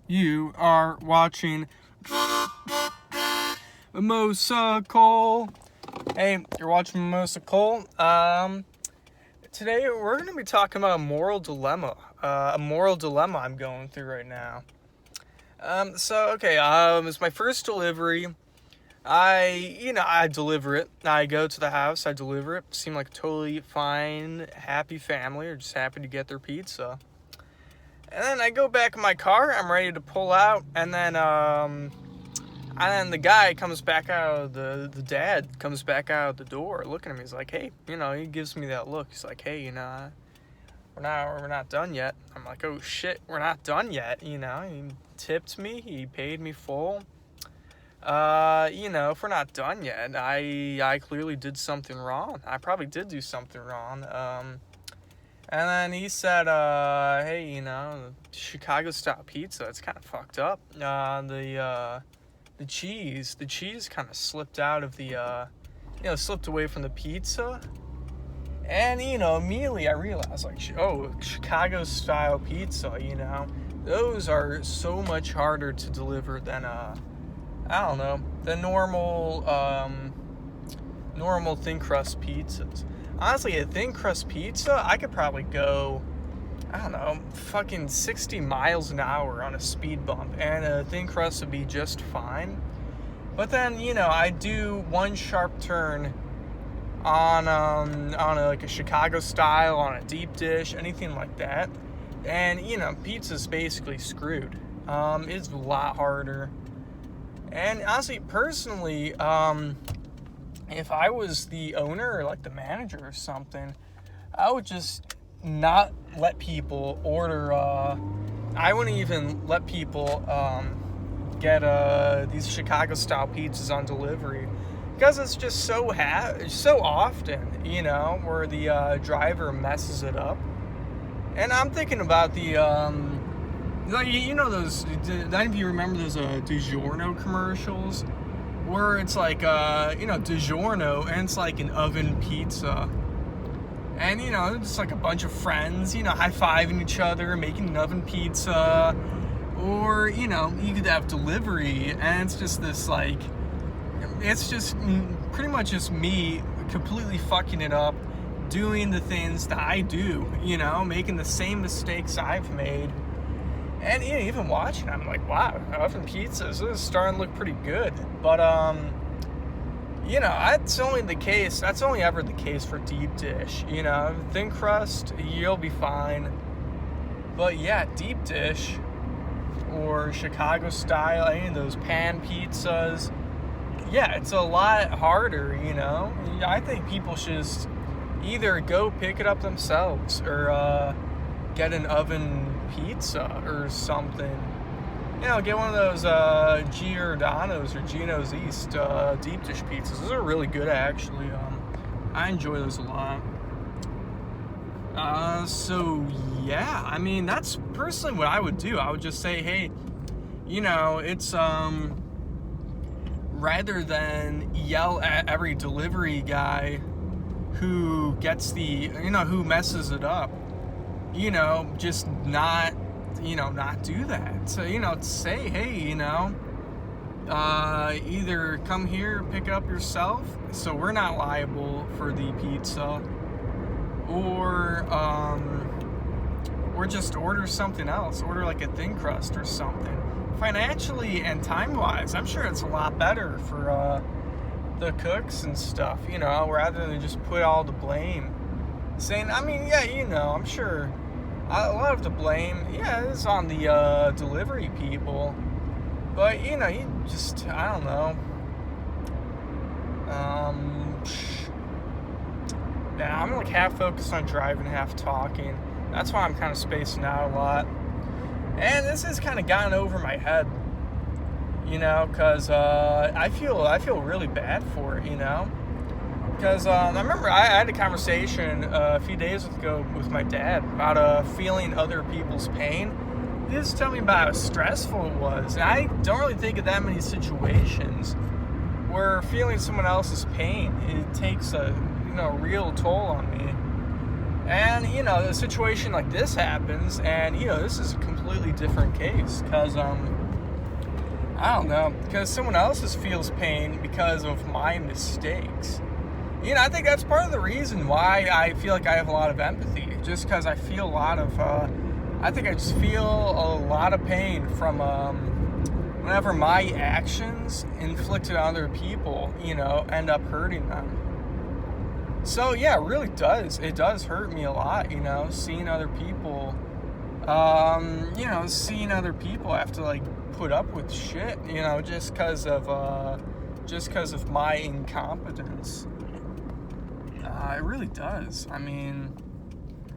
You are watching Mimosa Cole. Hey, you're watching Mimosa Cole. Today we're going to be talking about a moral dilemma. A moral dilemma I'm going through right now. It's my first delivery. I deliver it. I go to the house, I deliver it. Seem like a totally fine, happy family, or just happy to get their pizza. And then I go back in my car, I'm ready to pull out, and then the guy comes back out of the dad comes back out of the door looking at me. He's like, hey, he gives me that look. He's like, hey, we're not done yet. I'm like, oh shit, we're not done yet. He tipped me, he paid me full. If we're not done yet, I clearly did something wrong. I probably did do something wrong. And then he said, hey, Chicago style pizza, it's kind of fucked up. The cheese kind of slipped out of slipped away from the pizza. And, immediately I realized, Chicago style pizza, those are so much harder to deliver than, the normal thin crust pizzas. Honestly, a thin crust pizza, I could probably go, fucking 60 miles an hour on a speed bump, and a thin crust would be just fine. But then, I do one sharp turn on a Chicago style, on a deep dish, anything like that, and, pizza's basically screwed. It's a lot harder. And honestly, personally, if I was the owner or the manager or something, I would just not let people order. I wouldn't even let people get these Chicago style pizzas on delivery, because it's just so often, where the driver messes it up. And I'm thinking about the those, any of you remember those DiGiorno commercials where it's DiGiorno, and it's like an oven pizza, and it's like a bunch of friends high-fiving each other, making an oven pizza. Or you could have delivery, and it's just this it's just pretty much just me completely fucking it up, doing the things that I do, making the same mistakes I've made. And even watching, I'm like, wow, oven pizzas, this is starting to look pretty good. But that's only ever the case for deep dish. Thin crust, you'll be fine. But yeah, deep dish or Chicago style, any of those pan pizzas, yeah, it's a lot harder. I think people should just either go pick it up themselves, or get an oven pizza or something. Get one of those Giordano's or Gino's East deep dish pizzas. Those are really good, actually. I enjoy those a lot. That's personally what I would do. I would just say, hey, it's rather than yell at every delivery guy who gets who messes it up, just not do that. So, say, hey, either come here, pick it up yourself, so we're not liable for the pizza, or just order something else, order like a thin crust or something. Financially and time-wise, I'm sure it's a lot better for the cooks and stuff, rather than just put all the blame. Saying, I'm sure a lot of the blame, is on the delivery people. But, you just, I don't know. I'm half focused on driving, half talking. That's why I'm kind of spacing out a lot. And this has kind of gotten over my head, because I feel really bad for it, Because I remember I had a conversation a few days ago with my dad about feeling other people's pain. He was telling me about how stressful it was. And I don't really think of that many situations where feeling someone else's pain, it takes a real toll on me. And, you know, a situation like this happens, and, you know, this is a completely different case, because, I don't know, because someone else feels pain because of my mistakes. You know, I think that's part of the reason why I feel like I have a lot of empathy, just because I feel a lot of, I think I just feel a lot of pain from, whenever my actions inflicted on other people, you know, end up hurting them. So, yeah, it really does. It does hurt me a lot, you know, seeing other people, seeing other people have to, like, put up with shit, you know, just because of my incompetence. It really does. I mean,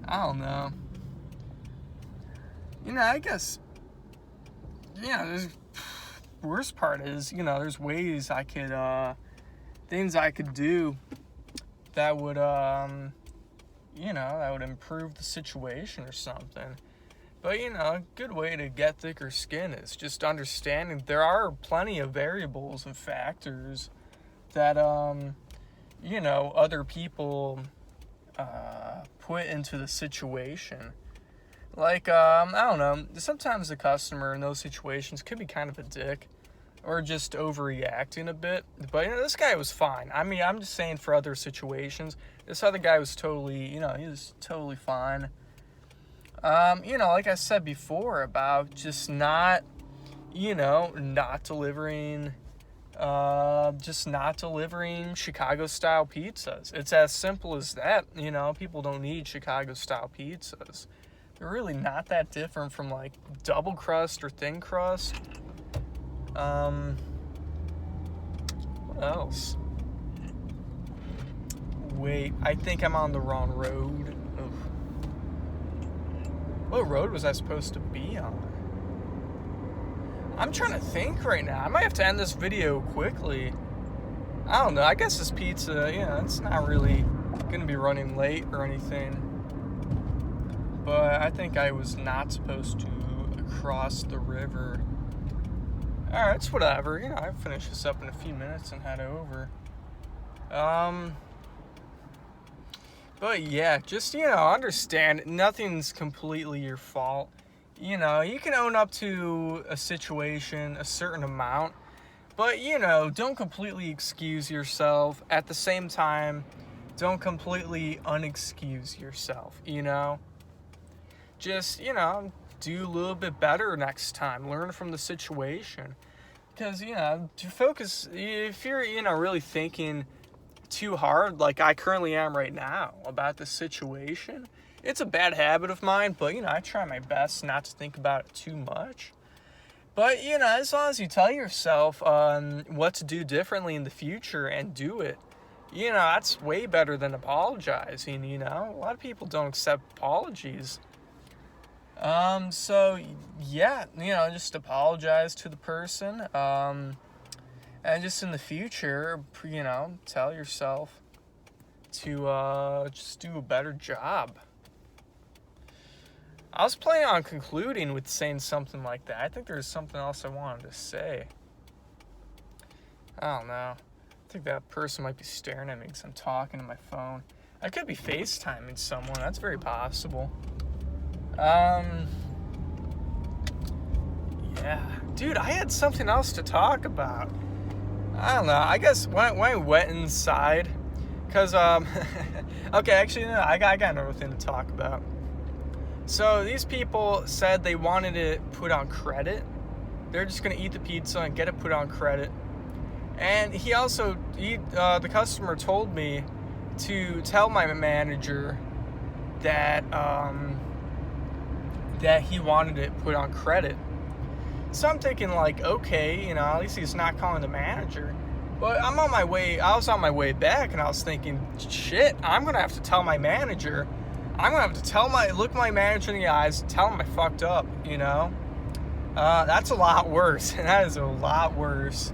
I don't know. You know, I guess, you know, the worst part is, you know, there's ways I could, things I could do that would, that would improve the situation or something. But, you know, a good way to get thicker skin is just understanding there are plenty of variables and factors that, other people put into the situation. Like, I don't know, sometimes the customer in those situations could be kind of a dick, or just overreacting a bit. But, you know, this guy was fine. I mean, I'm just saying for other situations. This other guy was totally, he was totally fine. Like I said before about just not delivering Chicago-style pizzas. It's as simple as that. You know, people don't need Chicago-style pizzas. They're really not that different from, like, double crust or thin crust. What else? Wait, I think I'm on the wrong road. Ugh. What road was I supposed to be on? I'm trying to think right now. I might have to end this video quickly. I don't know. I guess this pizza, it's not really going to be running late or anything. But I think I was not supposed to cross the river. Alright, it's whatever. I'll finish this up in a few minutes and head over. But yeah, just, understand nothing's completely your fault. You can own up to a situation a certain amount, but, don't completely excuse yourself. At the same time, don't completely unexcuse yourself, Just, do a little bit better next time. Learn from the situation. Because, to focus, if you're, really thinking too hard, like I currently am right now, about the situation, it's a bad habit of mine, but, I try my best not to think about it too much. But, as long as you tell yourself what to do differently in the future and do it, that's way better than apologizing, A lot of people don't accept apologies. So, yeah, just apologize to the person, and just in the future, tell yourself to, just do a better job. I was planning on concluding with saying something like that. I think there's something else I wanted to say. I don't know. I think that person might be staring at me because I'm talking to my phone. I could be FaceTiming someone. That's very possible. Yeah. Dude, I had something else to talk about. I don't know. I guess when I went inside, because, okay, actually, no, I got another thing to talk about. So these people said they wanted it put on credit. They're just going to eat the pizza and get it put on credit. And the customer told me to tell my manager that he wanted it put on credit. So I'm thinking, like, okay, at least he's not calling the manager. But I was on my way back, and I was thinking, shit, I'm going to have to tell my manager. I'm going to have to look my manager in the eyes and tell him I fucked up, That's a lot worse. That is a lot worse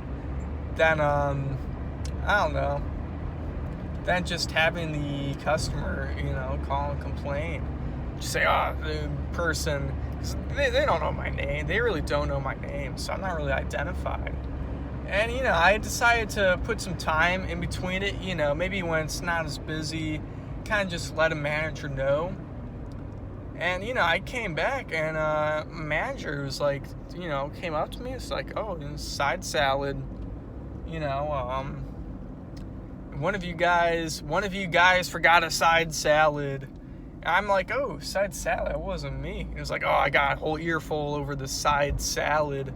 than, I don't know, than just having the customer, call and complain. Just say, the person, they don't know my name. They really don't know my name, so I'm not really identified. And, I decided to put some time in between it, maybe when it's not as busy, kind of just let a manager know. And, I came back, and manager was like, came up to me. It's like, oh, side salad, one of you guys forgot a side salad. And I'm like, oh, side salad, that wasn't me. He was like, oh, I got a whole earful over the side salad.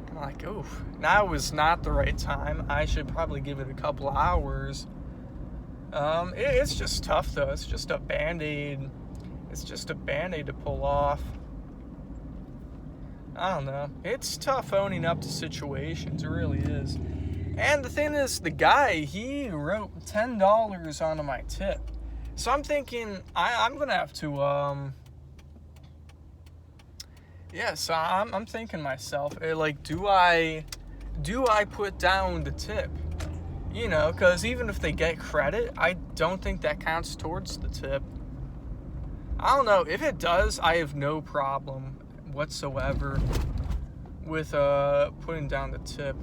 I'm like, oh, now was not the right time. I should probably give it a couple hours. It's just tough, though. It's just a Band-Aid. It's just a Band-Aid to pull off. I don't know. It's tough owning up to situations. It really is. And the thing is, the guy, he wrote $10 onto my tip. So I'm thinking, I'm going to have to, so I'm thinking myself, like, do I put down the tip? Because even if they get credit, I don't think that counts towards the tip. I don't know. If it does, I have no problem whatsoever with putting down the tip.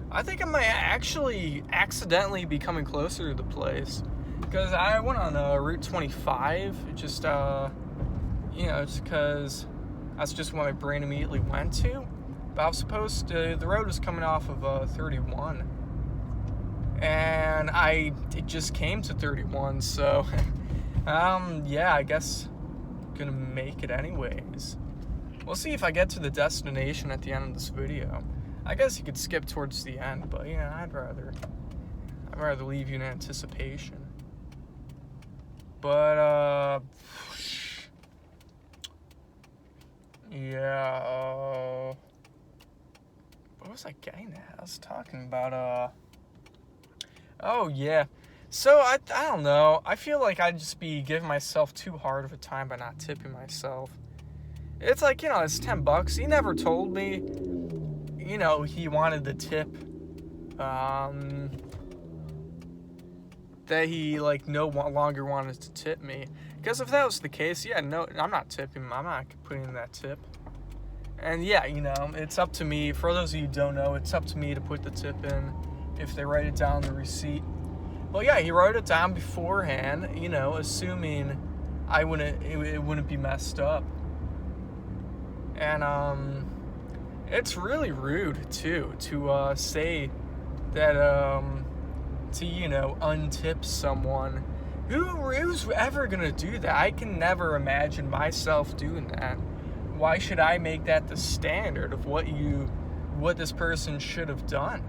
I think I might actually accidentally be coming closer to the place, because I went on Route 25, just because that's just what my brain immediately went to. But I was supposed to, the road was coming off of 31, and it just came to 31, so I guess gonna make it anyways. We'll see if I get to the destination at the end of this video. I guess you could skip towards the end, but I'd rather leave you in anticipation. But what was I getting at? I was talking about So I don't know. I feel like I'd just be giving myself too hard of a time by not tipping myself. It's like, it's $10. He never told me, he wanted the tip. That he no longer wanted to tip me. Because if that was the case, no, I'm not tipping him. I'm not putting in that tip. And it's up to me. For those of you who don't know, it's up to me to put the tip in if they write it down on the receipt. Well, he wrote it down beforehand, assuming it wouldn't be messed up. And it's really rude too to say that to untip someone. Who's ever gonna do that? I can never imagine myself doing that. Why should I make that the standard of what this person should have done?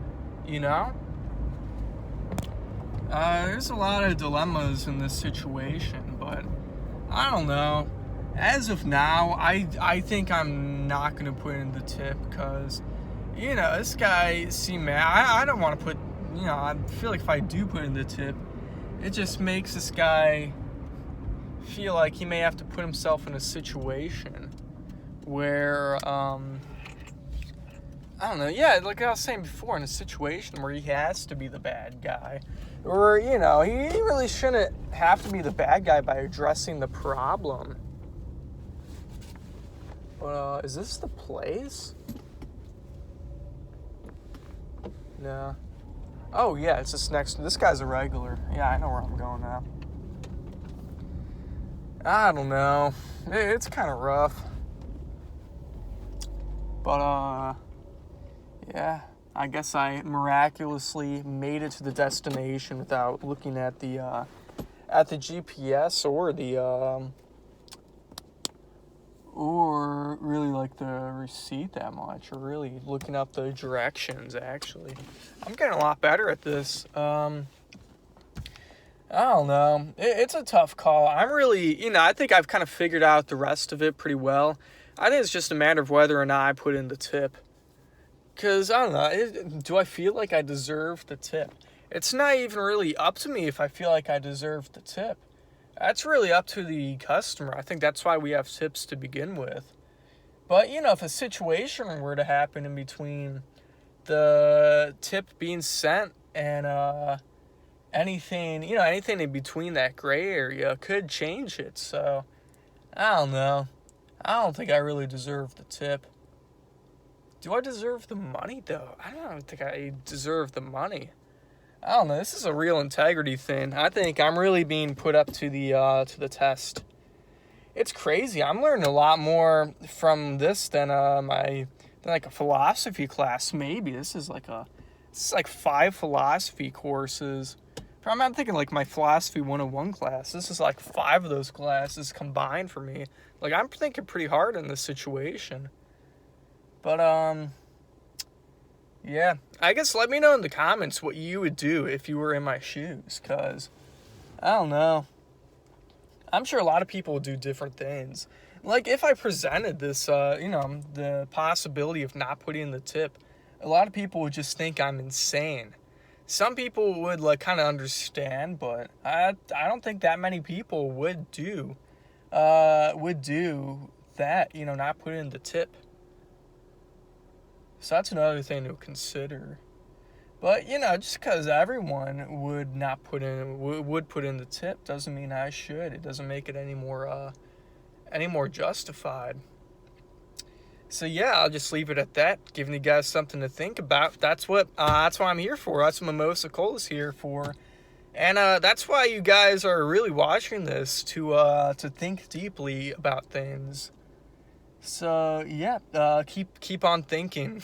There's a lot of dilemmas in this situation, but I don't know. As of now, I think I'm not going to put in the tip because, this guy seemed mad. I don't want to put, I feel like if I do put in the tip, it just makes this guy feel like he may have to put himself in a situation where, I don't know, like I was saying before, in a situation where he has to be the bad guy. Or, he really shouldn't have to be the bad guy by addressing the problem. But, is this the place? No. Oh, yeah, it's just next. This guy's a regular. Yeah, I know where I'm going now. I don't know. It's kind of rough. But, I guess I miraculously made it to the destination without looking at the GPS or really the receipt that much, or really looking up the directions. Actually, I'm getting a lot better at this. I don't know. It's a tough call. I'm really, I think I've kind of figured out the rest of it pretty well. I think it's just a matter of whether or not I put in the tip. Because, I don't know, do I feel like I deserve the tip? It's not even really up to me if I feel like I deserve the tip. That's really up to the customer. I think that's why we have tips to begin with. But, if a situation were to happen in between the tip being sent and anything in between that gray area could change it. So, I don't know. I don't think I really deserve the tip. Do I deserve the money, though? I don't think I deserve the money. I don't know. This is a real integrity thing. I think I'm really being put up to the test. It's crazy. I'm learning a lot more from this than than like a philosophy class. Maybe this is like 5 philosophy courses. I'm thinking like my philosophy 101 class. This is like 5 of those classes combined for me. Like I'm thinking pretty hard in this situation. But yeah. I guess let me know in the comments what you would do if you were in my shoes, cuz I don't know. I'm sure a lot of people would do different things. Like if I presented this the possibility of not putting in the tip, a lot of people would just think I'm insane. Some people would like kind of understand, but I don't think that many people would do that, not put in the tip. So that's another thing to consider. But just because everyone would not put in would put in the tip doesn't mean I should. It doesn't make it any more justified. So yeah, I'll just leave it at that, giving you guys something to think about. That's what I'm here for. That's what Mimosa Cole is here for, and that's why you guys are really watching this to think deeply about things. So yeah, keep on thinking.